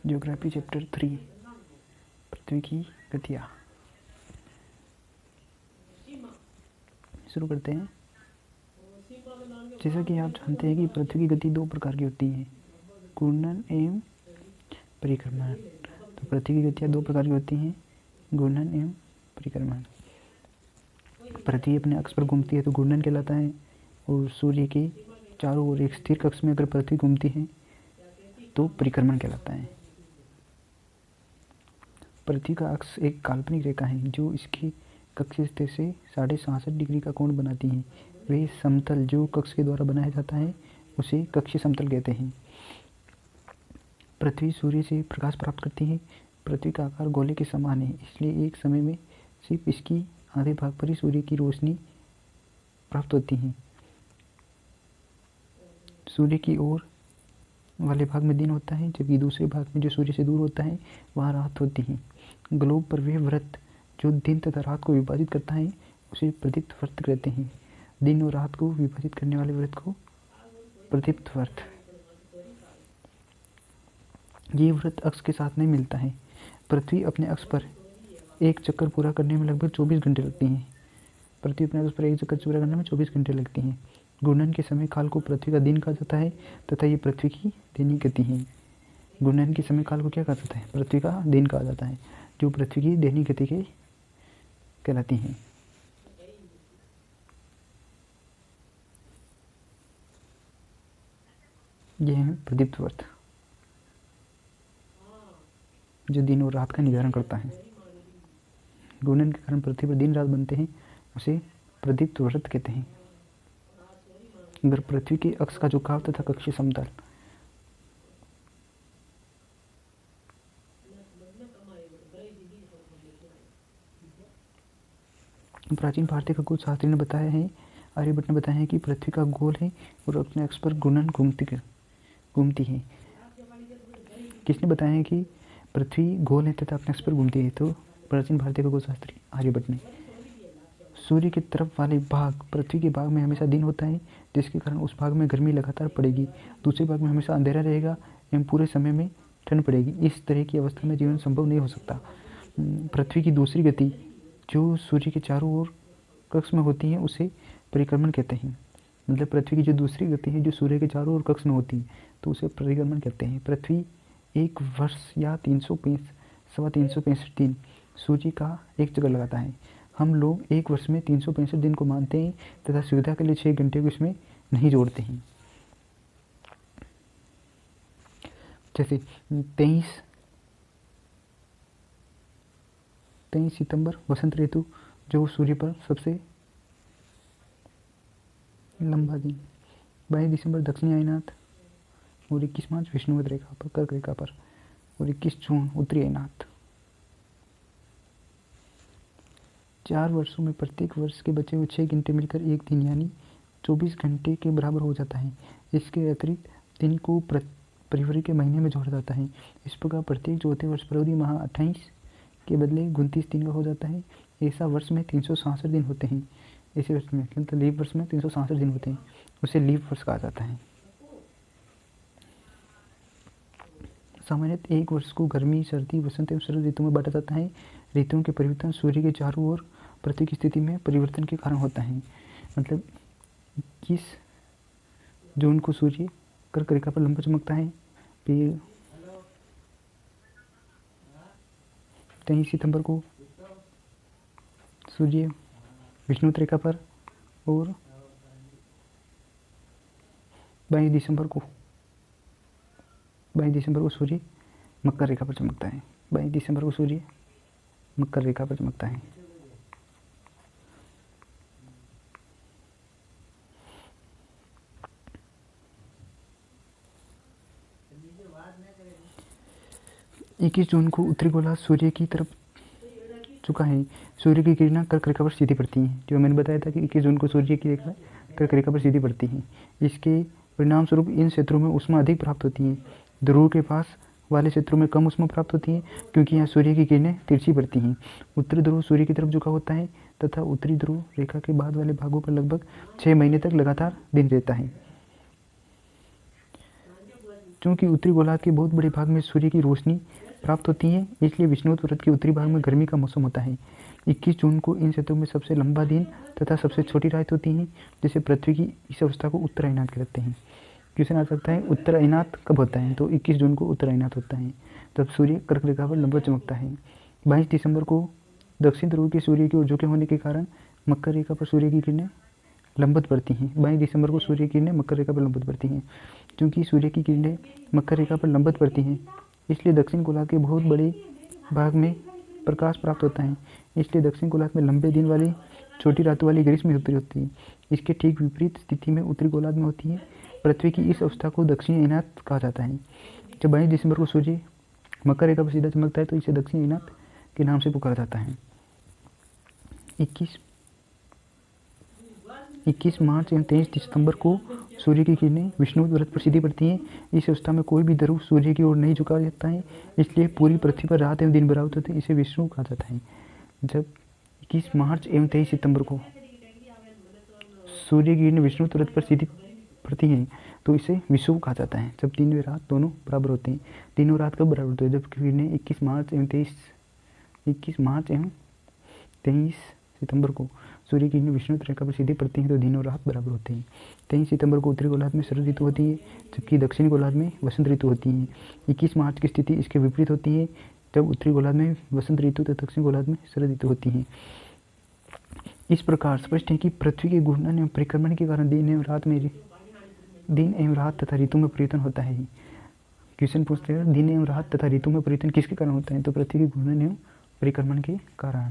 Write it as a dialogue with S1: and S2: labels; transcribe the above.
S1: Geography chapter 3 पृथ्वी की गतियाँ। शुरू करते हैं। जैसा कि आप जानते हैं कि पृथ्वी की गति दो प्रकार की होती है, घूर्णन एवं परिक्रमण। तो पृथ्वी की गतियाँ दो प्रकार की होती हैं, घूर्णन एवं परिक्रमण। पृथ्वी अपने अक्ष पर घूमती है तो घूर्णन कहलाता है, और सूर्य के चारों ओर एक स्थिर कक्ष में अगर पृथ्वी घूमती है तो परिक्रमण कहलाता है। पृथ्वी का अक्ष एक काल्पनिक रेखा है जो इसके कक्ष स्थिति से 66.5 डिग्री का कोण बनाती है। वे समतल जो कक्ष के द्वारा बनाया जाता है उसे कक्षीय समतल कहते हैं। पृथ्वी सूर्य से प्रकाश प्राप्त करती है। पृथ्वी का आकार गोले के समान है, इसलिए एक समय में सिर्फ इसकी आधे भाग पर ही सूर्य की रोशनी प्राप्त होती है। सूर्य की ओर वाले भाग में दिन होता है, जबकि दूसरे भाग में जो सूर्य से दूर होता है वहाँ रात होती है। ग्लोब पर वह वृत्त जो दिन तथा रात को विभाजित करता है उसे प्रदीप्त वृत्त कहते हैं। दिन और रात को विभाजित करने वाले वृत्त को प्रदीप्त वृत्त। ये वृत्त अक्ष के साथ नहीं मिलता है। पृथ्वी अपने अक्ष पर एक चक्कर पूरा करने में लगभग 24 घंटे लगती हैं। पृथ्वी अपने अक्ष पर एक चक्कर पूरा करने में 24 घंटे लगती हैं। घूर्णन के समय काल को पृथ्वी का दिन कहा जाता है तथा ये पृथ्वी की दैनिक गति है। घूर्णन के समय काल को क्या कहा जाता है? पृथ्वी का दिन कहा जाता है, जो पृथ्वी की दैनिक गति के कहलाती हैं। यह है प्रदीप्त वृत्त जो दिन और रात का निर्धारण करता है। घूर्णन के कारण पृथ्वी पर दिन रात बनते हैं, उसे प्रदीप्त वृत्त कहते हैं। अगर पृथ्वी के अक्ष का झुकाव तथा कक्षीय समतल प्राचीन भारतीय खगोल शास्त्री ने बताया है, आर्यभट्ट ने बताया है कि पृथ्वी का गोल है और अपने अक्ष पर घूर्णन घूमती है। किसने बताया है कि पृथ्वी गोल है तथा अपने अक्ष पर घूमती है? तो प्राचीन भारतीय खगोल शास्त्री आर्यभट्ट ने। सूर्य की तरफ वाले भाग पृथ्वी के भाग में हमेशा दिन होता है, जिसके कारण उस भाग में गर्मी लगातार पड़ेगी। दूसरे भाग में हमेशा अंधेरा रहेगा एवं पूरे समय में ठंड पड़ेगी। इस तरह की अवस्था में जीवन संभव नहीं हो सकता। पृथ्वी की दूसरी गति जो सूर्य के चारों ओर कक्ष में होती है उसे परिक्रमण कहते हैं। मतलब पृथ्वी की जो दूसरी गति है जो सूर्य के चारों ओर कक्ष में होती है तो उसे परिक्रमण कहते हैं। पृथ्वी एक वर्ष या 365 दिन सूर्य का एक चक्कर लगाता है। हम लोग एक वर्ष में 365 दिन को मानते हैं तथा सुविधा के लिए 6 घंटे को इसमें नहीं जोड़ते हैं। जैसे 23 सितंबर वसंत ऋतु जो सूर्य पर सबसे लंबा दिन, 22 दिसंबर दक्षिणी आयनात और 21 मार्च विषुवत रेखा पर कर्क रेखा पर और 21 जून उत्तरी आयनात। 4 वर्षों में प्रत्येक वर्ष के बचे हुए 6 घंटे मिलकर एक दिन यानी 24 घंटे के बराबर हो जाता है। इसके अतिरिक्त दिन को फरवरी के महीने में जोड़ा जाता है। इस प्रकार प्रत्येक चौथे वर्ष फरवरी माह 28 के बदले 29 दिन का हो जाता है। ऐसा वर्ष में 366 दिन होते हैं। ऐसे वर्ष में मतलब लीप वर्ष में 366 दिन होते हैं, उसे लीप वर्ष कहा जाता है। सामान्यतः एक वर्ष को गर्मी, सर्दी, वसंत एवं शरद ऋतु में बांटा जाता है। ऋतुओं के परिवर्तन सूर्य के चारों ओर पृथ्वी की स्थिति में परिवर्तन के कारण होता है। मतलब 21 जून को सूर्य कर्क रेखा पर लंबा चमकता है, फिर 23 सितंबर को सूर्य विषुवत रेखा पर और 22 दिसंबर को सूर्य मकर रेखा पर चमकता है। 22 दिसंबर को सूर्य मकर रेखा पर चमकता है। इक्कीस जून को उत्तरी गोला सूर्य की तरफ चुका है। सूर्य की किरणें कर्क रेखा पर सीधी पड़ती हैं। जो मैंने बताया था कि 21 जून को सूर्य की रेखा कर्क रेखा पर सीधी पड़ती है। इसके परिणाम स्वरूप इन क्षेत्रों में ऊष्मा अधिक प्राप्त होती है। ध्रुव के पास वाले क्षेत्रों में कम ऊष्मा प्राप्त होती है क्योंकि यहाँ सूर्य की किरणें तिरछी पड़ती हैं। उत्तरी ध्रुव सूर्य की तरफ झुका होता है तथा उत्तरी ध्रुव रेखा के बाद वाले भागों पर लगभग 6 महीने तक लगातार दिन रहता है। चूँकि उत्तरी गोलार्ध के बहुत बड़े भाग में सूर्य की रोशनी प्राप्त होती है, इसलिए विषुवत व्रत के उत्तरी भाग में गर्मी का मौसम होता है। 21 जून को इन क्षेत्रों में सबसे लंबा दिन तथा सबसे छोटी रात होती है, जिसे पृथ्वी की इस अवस्था को उत्तरायणात कहते हैं। क्वेश्चन आ सकता है उत्तरायणात कब होता है, तो 21 जून को उत्तरायणात होता है, तब सूर्य कर्क रेखा पर लंबवत चमकता है। 22 दिसंबर को दक्षिण ध्रुव के सूर्य की ओर झुके होने के कारण मकर रेखा पर सूर्य की किरणें लंबवत पड़ती हैं। 22 दिसंबर को सूर्य की किरणें मकर रेखा पर लंबवत पड़ती हैं। क्योंकि सूर्य की किरणें मकर रेखा पर लंबवत पड़ती हैं, इसलिए दक्षिण गोलार्ध के बहुत बड़े भाग में प्रकाश प्राप्त होता है। इसलिए दक्षिण गोलार्ध में लंबे दिन वाली छोटी रातों वाली ग्रीष्म ऋतु होती है। इसके ठीक विपरीत स्थिति में उत्तरी गोलार्ध में होती है। पृथ्वी की इस अवस्था को दक्षिणी अयनात कहा जाता है। जब 22 दिसंबर को सूर्य मकर रेखा पर सीधा चमकता है तो इसे दक्षिणी अयनात के नाम से पुकारा जाता है। 21 मार्च एवं 23 सितंबर को सूर्य की किरणें विषुवत व्रत पर सीधी पड़ती हैं। इस अवस्था में कोई भी ध्रुव सूर्य की ओर नहीं झुका जाता है, इसलिए पूरी पृथ्वी पर रात एवं दिन बराबर होते हैं। इसे विषुव कहा जाता है। जब 21 मार्च एवं 23 सितंबर को सूर्य की किरणें विषुवत व्रत पर सीधी पड़ती हैं तो इसे विषुव कहा जाता है। जब दिन व रात दोनों बराबर होते हैं। दिन और रात कब बराबर होते हैं, जब किरणें 21 मार्च एवं 23 सितंबर को सूर्य की किरणें विषुवत रेखा पर सीधी पड़ती हैं तो दिन और रात बराबर होते हैं। 23 सितंबर को उत्तरी गोलार्ध में शरद ऋतु होती है, जबकि दक्षिणी गोलार्ध में वसंत ऋतु होती है। 21 मार्च की स्थिति इसके विपरीत होती है, जब उत्तरी गोलार्ध में वसंत ऋतु तो दक्षिणी गोलार्ध में शरद ऋतु होती है। इस प्रकार स्पष्ट है कि पृथ्वी के घूर्णन एवं परिक्रमण के कारण दिन एवं रात तथा ऋतु में परिवर्तन होता है। क्वेश्चन पूछते हैं दिन एवं रात तथा ऋतु में परिवर्तन किसके कारण होता है, तो पृथ्वी के घूर्णन एवं परिक्रमण के कारण।